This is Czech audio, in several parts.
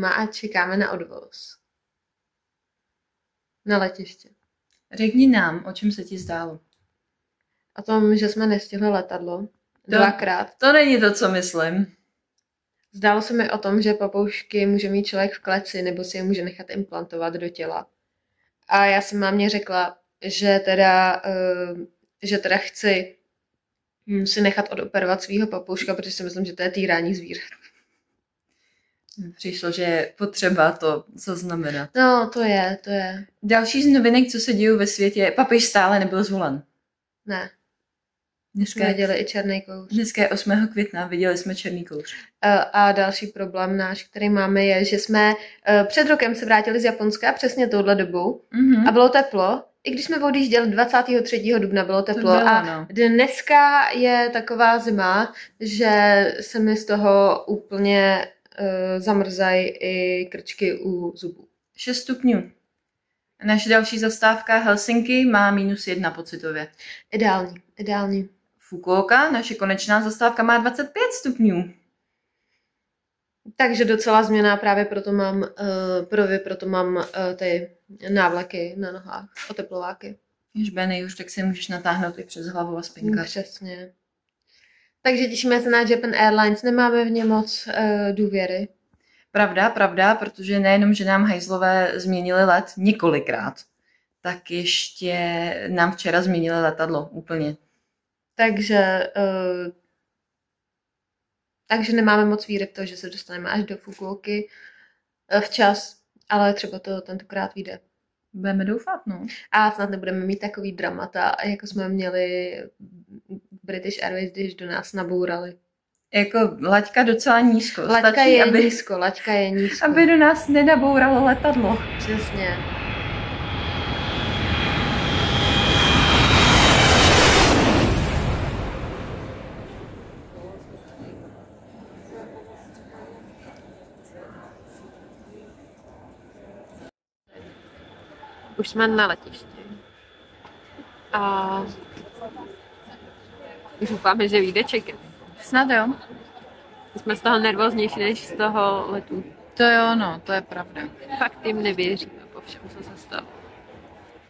doma a čekáme na odvoz. Na letiště. Řekni nám, o čem se ti zdálo. O tom, že jsme nestihli letadlo. Dvakrát. To není to, co myslím. Zdálo se mi o tom, že papoušky může mít člověk v kleci nebo si je může nechat implantovat do těla. A já jsem mámě řekla, že teda chci si nechat odoperovat svýho papouška, protože si myslím, že to je týrání zvířat. Přišlo, že je potřeba to zaznamenat. No, to je. Další z novinek, co se dějí ve světě, papež stále nebyl zvolen. Ne. Dneska viděli i černý kouř. Dneska je 8. května, viděli jsme černý kouř. A další problém náš, který máme, je, že jsme před rokem se vrátili z Japonska přesně touhle dobou a bylo teplo. I když jsme odjížděli 23. dubna, bylo teplo. A dneska je taková zima, že se mi z toho úplně zamrzají i krčky u zubů. 6 stupňů. Naše další zastávka Helsinki má -1 pocitově. Ideální. Fukuoka, naše konečná zastávka, má 25 stupňů. Takže docela změna, právě proto mám ty návleky na nohách, oteplováky. Když bude nejhůř, tak si můžeš natáhnout i přes hlavu a spinkat. Přesně. Takže těšíme se na Japan Airlines, nemáme v ně moc důvěry. Pravda, protože nejenom, že nám hajzlové změnili let několikrát, tak ještě nám včera změnili letadlo úplně. Takže nemáme moc víry v to, že se dostaneme až do Fukuoky včas, ale třeba to tentokrát vyjde. Budeme doufat, no. A snad nebudeme mít takový dramata, jako jsme měli v British Airways, když do nás nabourali. Jako laťka docela nízko. Laťka je nízko. Aby do nás nenabouralo letadlo. Přesně. Už jsme na letišti. A doufáme, že vyjde check-in. Snad jo. Jsme z toho nervóznější než z toho letu. To jo, no, to je pravda. Fakt jim nevěříme po všem, co se stalo.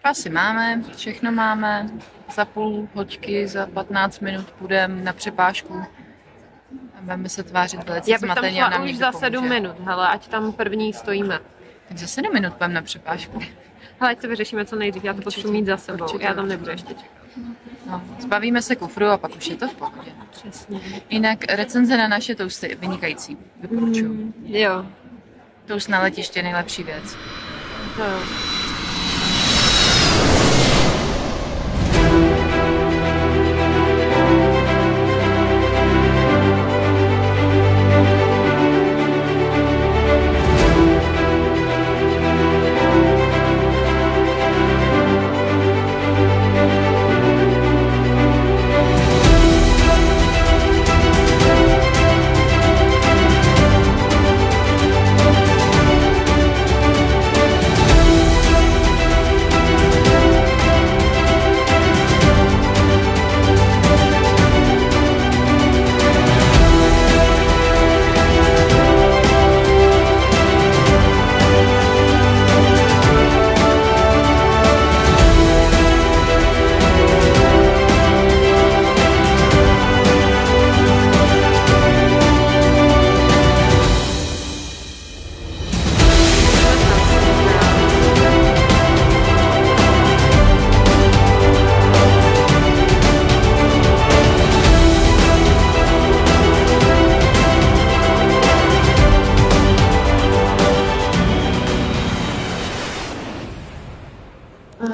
Pasy máme, všechno máme. Za půl hoďky, za 15 minut půjdeme na přepážku. A budeme se tvářit velice zmateně. Já bych tam šla už za 7 minut, hele, ať tam první stojíme. Tak za 7 minut půjdeme na přepážku. Hele, ať to vyřešíme co nejdřív, já to potřebuji mít za sebou, já tam nebudu ještě čekat. No, zbavíme se kufru a pak už je to v pohodě. Přesně. Jinak recenze na naše toasty je vynikající. Doporučuji. Jo. Toast na letiště je nejlepší věc. To jo.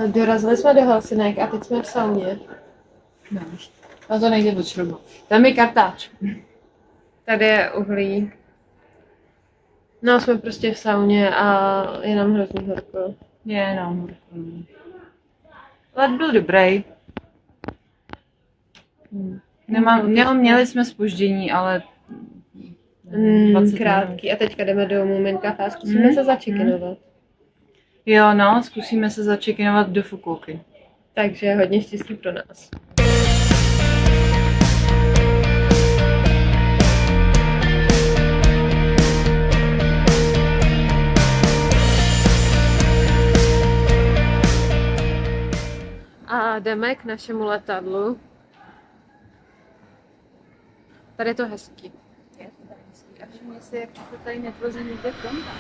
Dorazili jsme do Helsinek a teď jsme v sauně. No. A to nejde od šrobu. Tam je kartáč. Tady je uhlí. No, jsme prostě v sauně a je nám hrozně horko. Je nám horko. Let byl dobrý. Měli jsme zpoždění, ale krátký. A teďka jdeme do Moomin Cafe a zkusíme se začekinovat. Jo, no, zkusíme se začekinovat do Fukuoky. Takže hodně štěstí pro nás. A jdeme k našemu letadlu. Tady je to hezký. A všimni si, jak se tady netvoří někde fronta.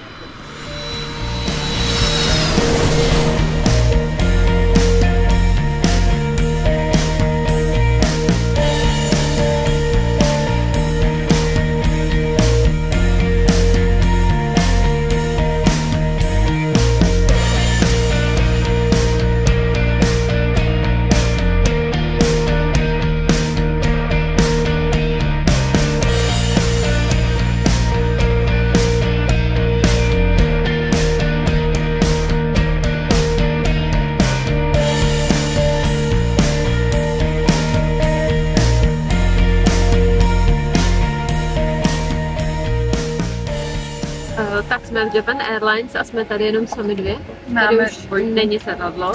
Tak jsme v Japan Airlines a jsme tady jenom sami dvě. Tady už není sedadlo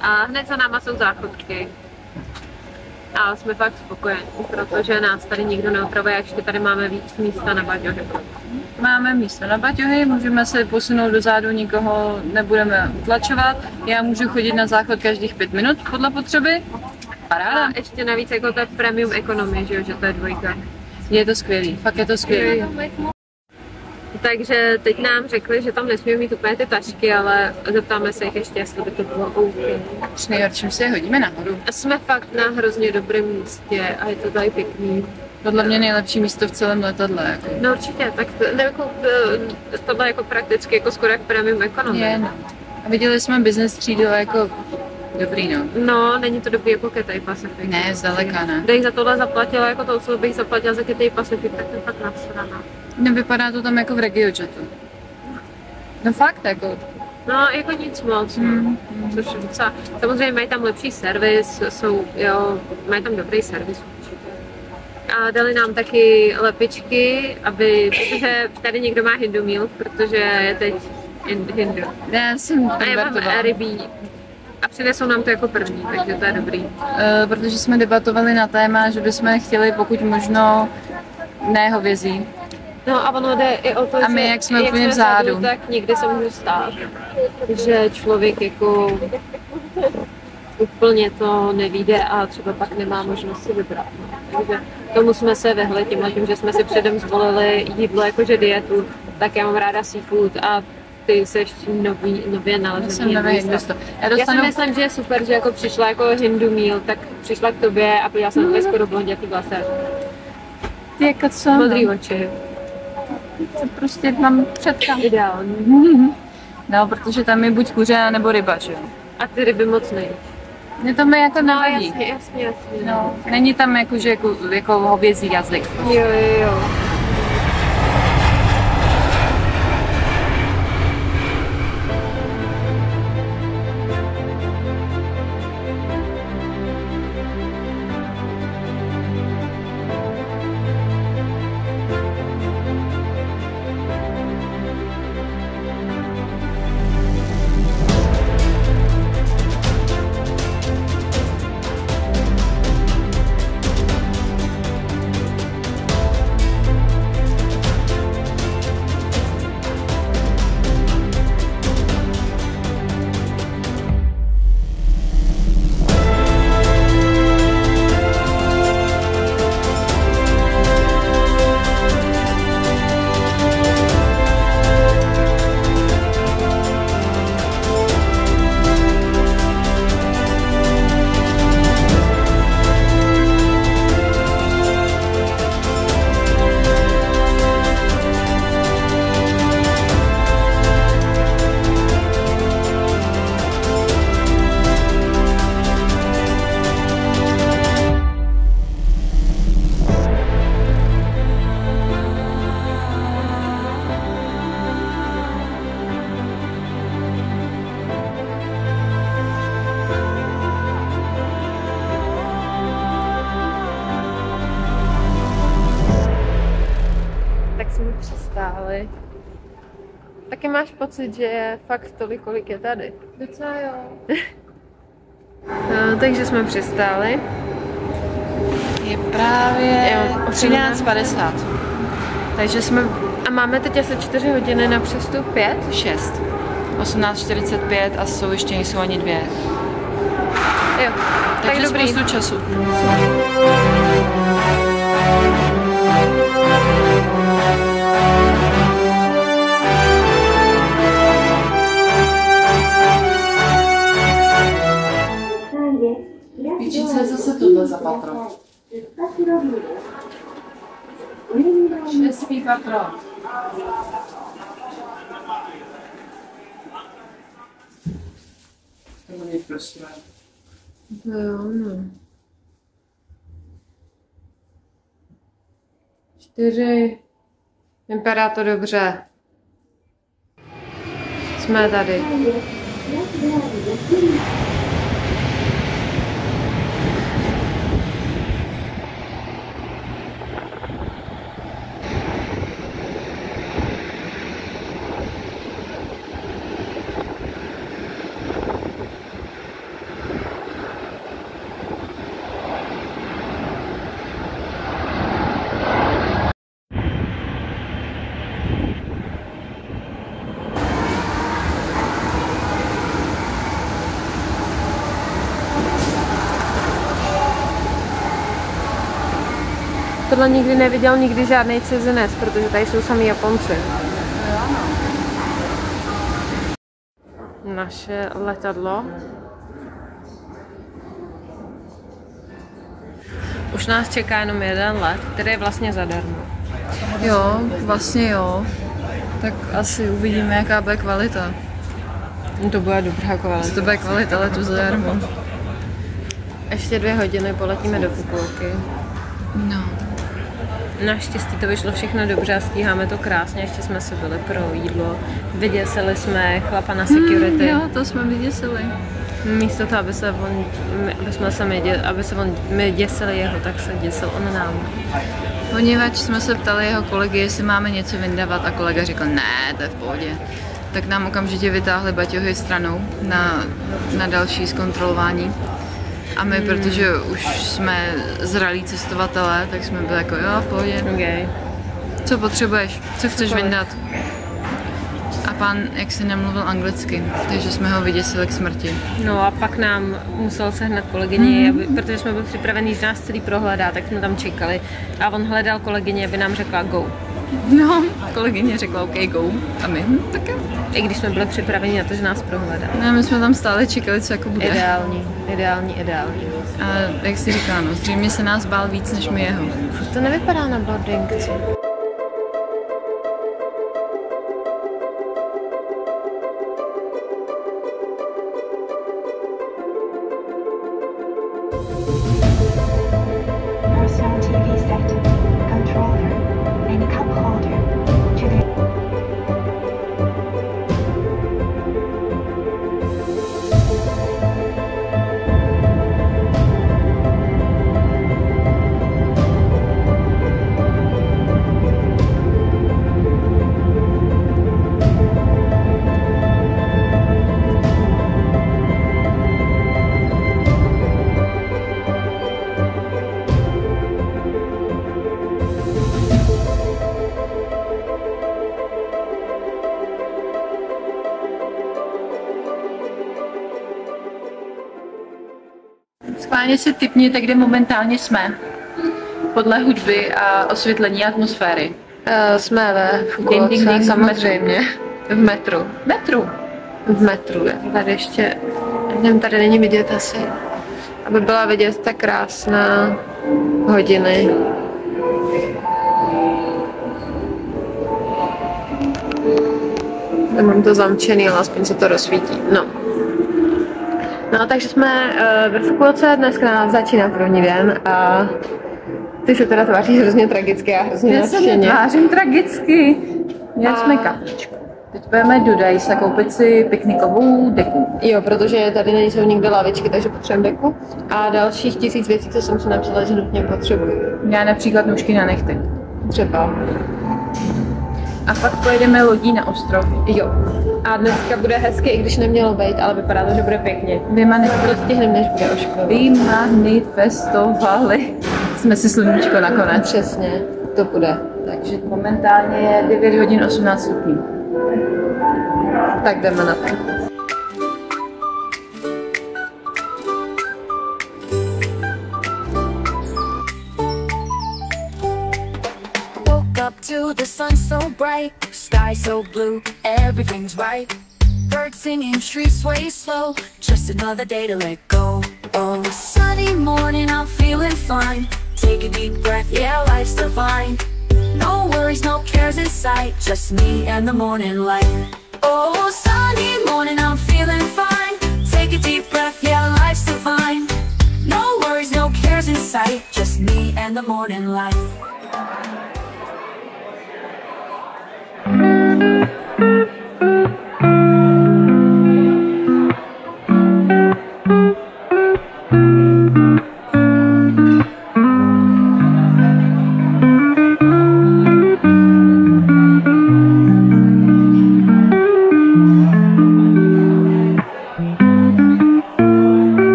a hned za náma jsou záchodky. A jsme fakt spokojení, protože nás tady nikdo neopravuje, ještě tady máme víc místa na baťohy. Máme místo na baťohy, můžeme se posunout dozadu, nikoho nebudeme utlačovat. Já můžu chodit na záchod každých 5 minut podle potřeby. Paráda. A ještě navíc jako to je premium economy, že to je 2. Je to skvělý, fakt je to skvělý. Takže teď nám řekli, že tam nesmíme mít úplně ty tašky, ale zeptáme se jich ještě, jestli by to bylo OK. Při nejhorším si je hodíme nahoru. Jsme fakt na hrozně dobrém místě a je to tady pěkný. Podle mě nejlepší místo v celém letadle. Jako. No určitě, tak tohle je jako prakticky jako skoro jak premium economy. Je, no. A viděli jsme business třídu a jako dobrý, no. No, není to dobrý jako Cathay Pacific. Ne, zdaleka ne. Kdybych za tohle zaplatila jako to, co bych zaplatila za Cathay Pacific, tak to fakt nasrana. Nevypadá to tam jako v RegioJetu. No fakt, jako. No, jako nic moc, což je docela. Samozřejmě mají tam lepší servis, mají tam dobrý servis určitě. A dali nám taky lepičky, protože tady někdo má hindu meal, protože je teď hindu. Já jsem a já mám rybí. A přinesou nám to jako první, takže to je dobrý. Protože jsme debatovali na téma, že bychom chtěli pokud možno ne hovězí. No a ono jde i o to, a my, že jak jsme úplně vzadu, tak někdy se může stát, že člověk jako úplně to nevíde a třeba pak nemá možnost si vybrat. Takže tomu jsme se vyhli tím, že jsme si předem zvolili jídlo jakože dietu, tak já mám ráda seafood a ty jsi nově nalezený místo. Já si myslím, že je super, že jako přišla jako hindu meal, tak přišla k tobě a já jsem skoro blondětý vlasy. Ty jako co? Modrý oči. To prostě mám předka. Ideální. No, protože tam je buď kuře, nebo ryba, že jo? A ty ryby moc nejde. Mě to mi jako nevadí. Jasně. No, není tam jako hovězí jazyk. Jo. přistáli. Taky máš pocit, že je fakt tolik, kolik je tady? Docela jo. Takže jsme přistáli. Je právě 13:50. Takže jsme... A máme teď asi 4 hodiny na přestup 5? 6. 18:45 a jsou ještě nejsou ani 2. Jo, tak dobrý. Spoustu času. Víči, co je zase tohle za patro? 6. patro. To bude prostě. Jo, no. 4. Vypadá to dobře. Jsme tady. Tohle nikdy neviděl nikdy žádný cizinec, protože tady jsou sami Japonci. Naše letadlo. Už nás čeká jenom jeden let, který je vlastně zadarmo. Jo, vlastně jo. Tak asi uvidíme, jaká bude kvalita. To bude dobrá kvalita. To bude kvalita letu zadarmo. Ještě 2 hodiny poletíme do Fukuoky. No. Naštěstí to vyšlo všechno dobře a stíháme to krásně, ještě jsme se byli pro jídlo. Vyděsili jsme chlapa na security. Jo, to jsme vyděsili. Místo toho, aby se my děsili jeho, tak se děsil on nám. Poněvadž jsme se ptali jeho kolegy, jestli máme něco vyndavat a kolega řekl, ne, to je v pohodě. Tak nám okamžitě vytáhli baťohy stranou na další zkontrolování. A my, protože už jsme zralí cestovatelé, tak jsme byli jako jo, v pohodě. Okay. Co potřebuješ? Co chceš vyndat? A pán jaksi nemluvil anglicky, takže jsme ho vyděsili k smrti. No a pak nám musel sehnat kolegyni, protože jsme byli připraveni, že nás celý prohledá, tak jsme tam čekali. A on hledal kolegyni, aby nám řekla go. No, kolegyně řekla OK, go. A my, tak jo. I když jsme byli připraveni na to, že nás prohledá. No, my jsme tam stále čekali, co jako bude. Ideální. A jak jsi říkala, no, zřejmě se nás bál víc, než my jeho. To nevypadá na boardingci. Schválně si tipněte, kde momentálně jsme. Podle hudby a osvětlení atmosféry. Jsme ve Fukuoce, samozřejmě. V metru. V metru. Tady ještě, nevím, tady není vidět asi. Aby byla vidět ta krásná hodiny. Mám to zamčený, ale aspoň se to rozsvítí. No, takže jsme ve Fukuoce, dneska nás začíná první den a ty se teda tváříš hrozně tragicky a hrozně nadšeně. Já se tvářím tragicky. Měli jsme kapličku. Teď budeme do Dajsa koupit si piknikovou deku. Jo, protože tady nejsou nikde lavičky, takže potřebujeme deku. A dalších 1000 věcí, co jsem si napsala, že nutně potřebuji. Já například nůžky na nechty. Třeba. A pak pojedeme lodí na ostrov. Jo. A dneska bude hezky, i když nemělo být, ale vypadá to, že bude pěkně. To stihneme, než bude ošklivý. Vymanifestovali jsme si sluníčko nakonec. Přesně, to bude. Takže momentálně je 9 hodin 18 stupňů. Tak jdeme na to. bright, sky so blue, everything's right. Birds singing, trees sway slow, just another day to let go. Oh, sunny morning, I'm feeling fine. Take a deep breath, yeah, life's divine. No worries, no cares in sight, just me and the morning light. Oh, sunny morning, I'm feeling fine. Take a deep breath, yeah, life's divine. No worries, no cares in sight, just me and the morning light.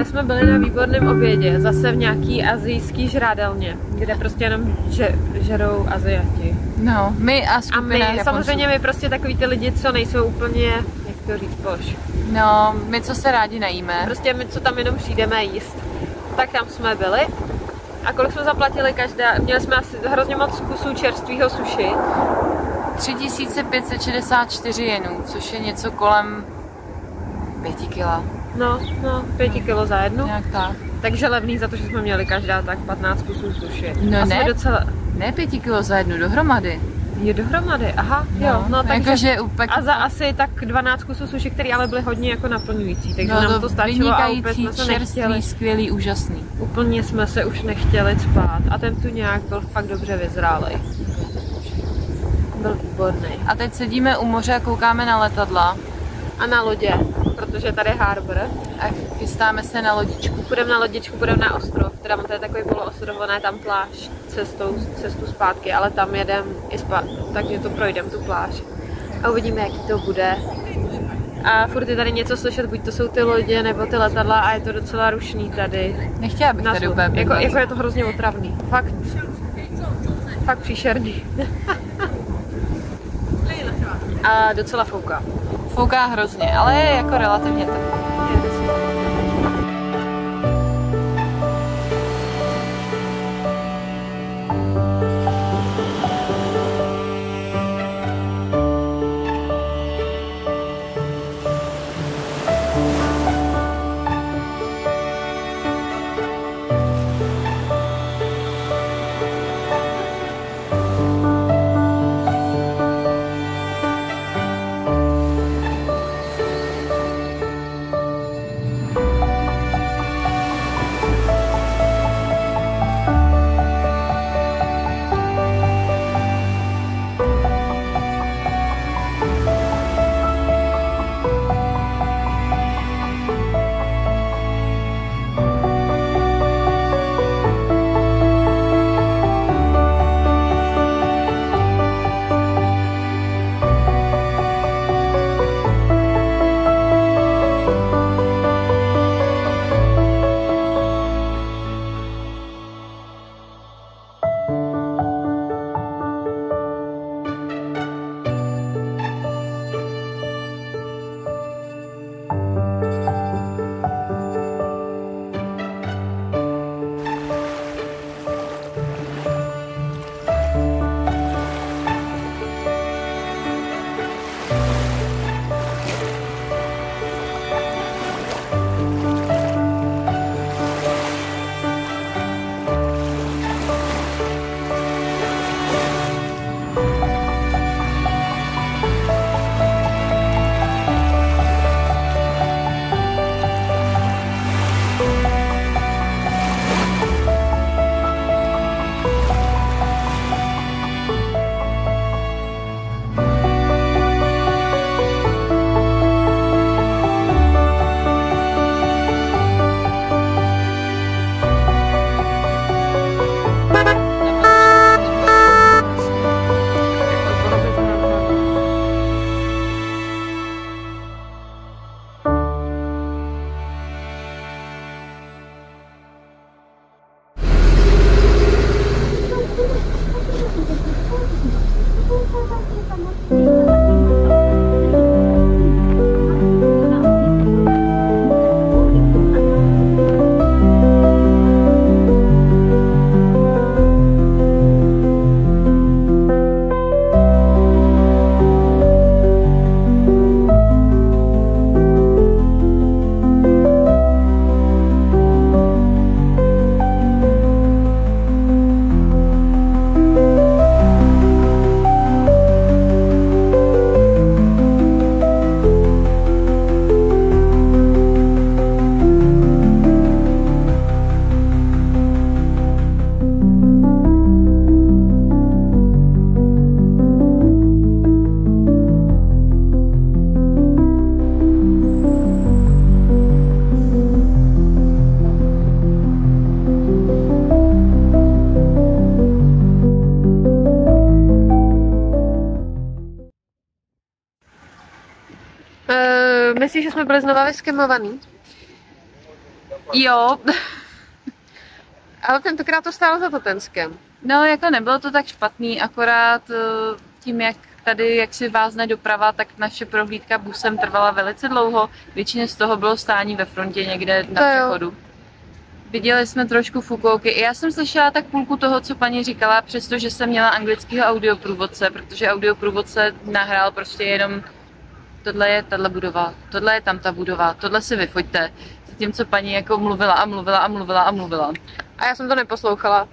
Jsme byli na výborném obědě, zase v nějaký asijský žrádelně, kde prostě jenom žerou Aziati. No, my a skupina Japonců. Samozřejmě my prostě takový ty lidi, co nejsou úplně, jak to říct, poš. No, my co se rádi najíme. Prostě my co tam jenom přijdeme jíst. Tak tam jsme byli. A kolik jsme zaplatili každá, měli jsme asi hrozně moc kusů čerstvého sushi. 3564 jenů, což je něco kolem 5 kg. No, 5 kilo za jednu. Nějak tak. Takže levný za to, že jsme měli každá tak 15 kusů sushi. No ne, docela... ne 5 kilo za jednu, dohromady. Je dohromady, aha, no, jo. No, takže úplně... A za asi tak 12 kusů sushi, které ale byly hodně jako naplňující, takže no, nám to stačilo a úplně jsme se nechtěli. Skvělý, úžasný. Úplně jsme se už nechtěli spát a ten tu nějak byl fakt dobře vyzrálej. Byl výborný. A teď sedíme u moře a koukáme na letadla. A na lodě, protože tady je harbor. A chystáme se na lodičku. Půjdeme na lodičku, půjdeme na ostrov, teda to je takový poloostrov, ona je tam pláž, cestu zpátky, ale tam jedem i zpátky, takže to projdeme, tu pláž. A uvidíme, jaký to bude. A furt je tady něco slyšet, buď to jsou ty lodě, nebo ty letadla a je to docela rušný tady. Nechtěla bych tady úplně jako je to hrozně otravný. Fakt příšerný. A docela fouká. Fouká hrozně, ale je jako relativně tak. Myslíš, že jsme byli znova vyskemovaný? Jo. Ale tentokrát to stálo za to ten skem. No, jako nebylo to tak špatný, akorát tím, jak si vázne doprava, tak naše prohlídka busem trvala velice dlouho. Většině z toho bylo stání ve frontě někde na přechodu. Viděli jsme trošku Fukuoky. Já jsem slyšela tak půlku toho, co paní říkala, přestože jsem měla anglického audioprůvodce, protože audioprůvodce nahrál prostě jenom tohle je tahle budova, tohle je tam ta budova, tohle si vyfoťte. Zatímco paní jako mluvila a mluvila a mluvila a mluvila. A já jsem to neposlouchala.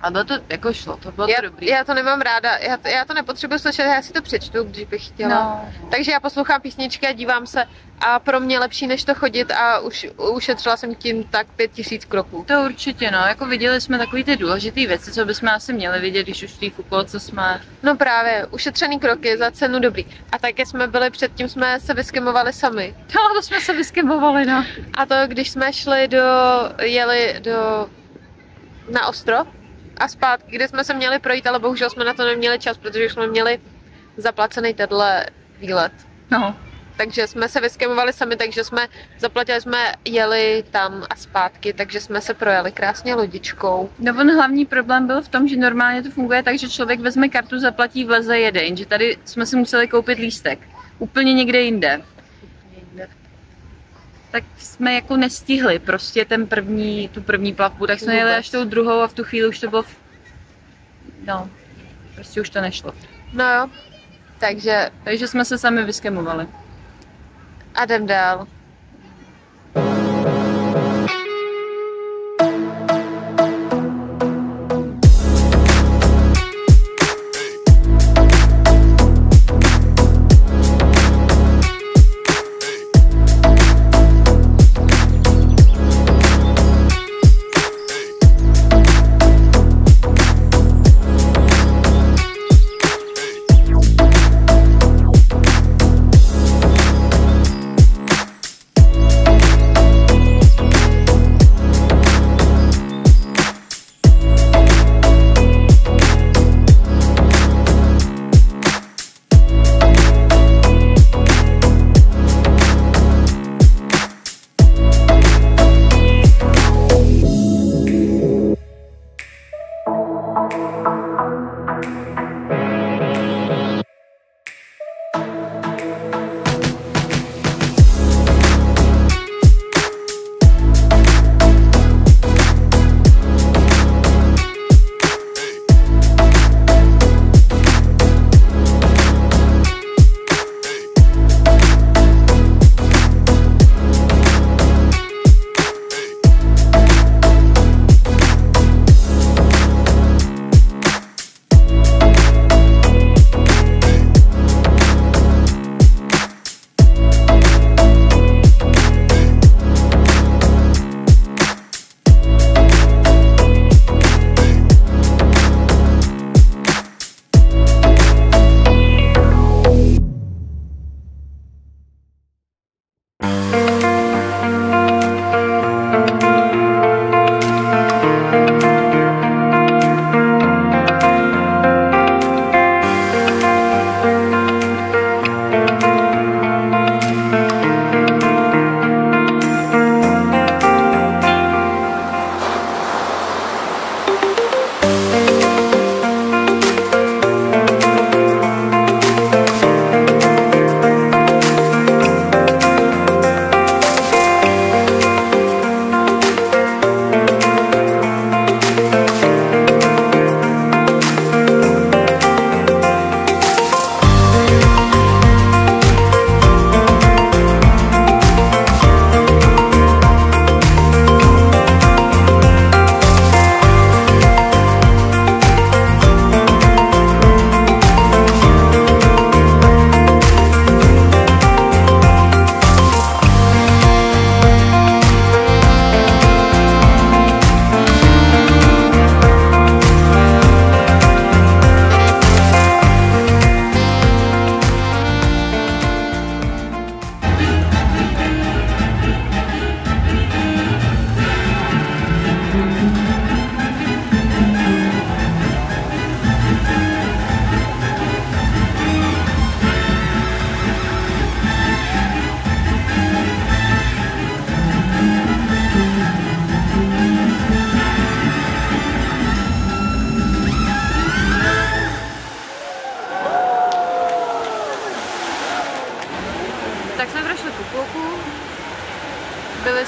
A to jako šlo, to bylo to dobrý. Já to nemám ráda, já to nepotřebuji slyšet, já si to přečtu, když bych chtěla. No. Takže já poslouchám písničky a dívám se a pro mě lepší než to chodit a ušetřila jsem tím tak 5000 kroků. To určitě, no, jako viděli jsme takový ty důležité věci, co bychom asi měli vidět, když už v té Fukuoce jsme. No právě, ušetřený kroky za cenu dobrý. A také jsme byli, předtím jsme se vyskemovali sami. No, to jsme se vyskemovali, no. A to, když jsme jeli na ostrov a zpátky, kde jsme se měli projít, ale bohužel jsme na to neměli čas, protože už jsme měli zaplacený tenhle výlet. No. Takže jsme se vyskemovali sami, takže jsme zaplatili, jsme jeli tam a zpátky, takže jsme se projeli krásně lodičkou. No on hlavní problém byl v tom, že normálně to funguje tak, že člověk vezme kartu, zaplatí, vleze, jede, jenže tady jsme si museli koupit lístek. Úplně někde jinde. Tak jsme jako nestihli prostě tu první plavbu, tak jsme jeli až tou druhou a v tu chvíli už to bylo no, prostě už to nešlo. No jo, takže jsme se sami vyskemovali. A jdem dál.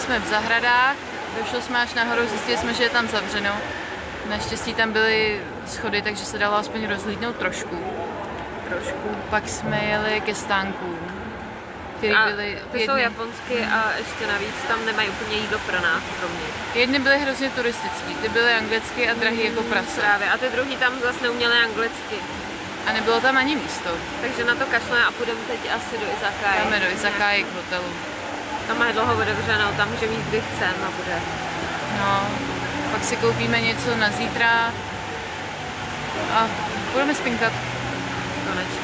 jsme v zahradách, došli jsme až nahoru, zjistili jsme, že je tam zavřeno. Naštěstí tam byly schody, takže se dalo aspoň rozhlídnout trošku. Pak jsme jeli ke stánkům, který byly... Ty jsou japonsky a ještě navíc tam nemají úplně jídlo pro nás, pro mě. Jedny byly hrozně turistický, ty byly anglicky a drahý jako prase. Právě, a ty druhý tam zase neuměli anglicky. A nebylo tam ani místo. Takže na to kašleme a půjdeme teď asi do Izakái. Jdeme do Izakái k hotelu. Tam je dlouho otevřenou, tam můžeme jít kdy chceme a bude. No, pak si koupíme něco na zítra a budeme spinkat. Konečně.